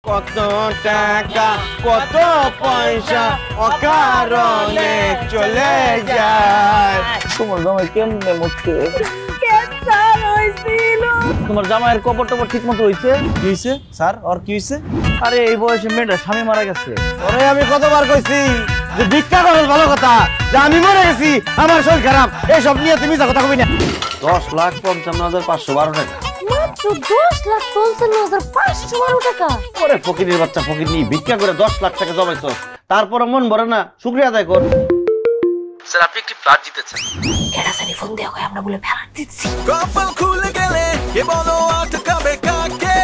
কত টাকা কত পয়সা অকারণে চলে যায়। তোমার জামাই কেমনে মরছে? ক্যান্সার হইছিল। তোমার জামাইয়ের কবর টবর ঠিক মতো হইছে? কি হইছে স্যার? আর কি হইছে? আরে এই বয়সে মেয়েটা স্বামী মারা গেছে। ওরে আমি কতবার কইছি যে ভিক্ষা করো ভালো কথা, যে আমি মরে গেছি, আমার শরীর খারাপ, এইসব নিয়ে তুমি যা কথা কবি না। 10,55,512 টাকা। মাত্র 10,55,512 টাকা। ওরে ফকিরের বাচ্চা, ফকির নিয়ে ভিক্ষা করে 10 লাখ টাকা জমাইছ, তারপরে মন ভরে না, শুকরিয়া আদায় কর। স্যার আপনি একটি ফ্ল্যাট জিতেছেন। কেডা জানি ফোন দেয়া কই আমরা বলে ফেরত দিচ্ছি। কপাল খুলে গেলে কে বলো আটকাবে কাকে?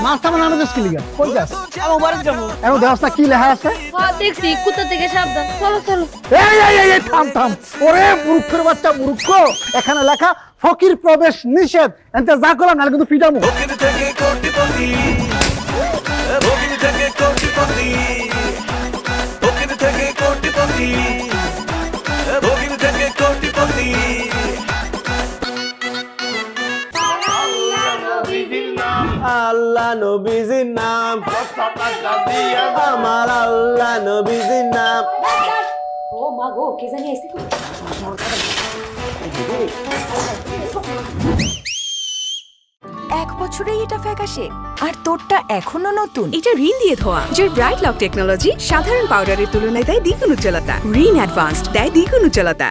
মাছটা মানে আমাদের স্কিলিগা কই যাস? আমার বাড়ি যাবো। এখন দেওয়াসটা কি লেখা আছে? হ্যাঁ দেখছি, কুত্তা থেকে সাবধান। চলো চলো। এই থাম থাম। ওরে মূর্খের বাচ্চা মূর্খ, এখানে লেখা ফকির প্রবেশ নিষেধ। এতে যা করলাম নালে কিন্তু পিটামু। ফকির থেকে কোটিপতি, ফকির থেকে কোটিপতি, ফকির থেকে কোটিপতি, ফকির থেকে কোটিপতি। আল্লাহ নবীজির নাম, আমার আল্লাহ নবীজির নাম। ও মা গো, কে জানি আইছে তো। এক বছরেই এটা ফ্যাকাশে আর তোরটা এখনো নতুন। এটা রিন দিয়ে ধোয়া, যার ব্রাইট লক টেকনোলজি সাধারণ পাউডারের তুলনায় দেয় দ্বিগুণ উজ্জ্বলতা। রিন অ্যাডভান্সড দেয় দ্বিগুণ উজ্জ্বলতা।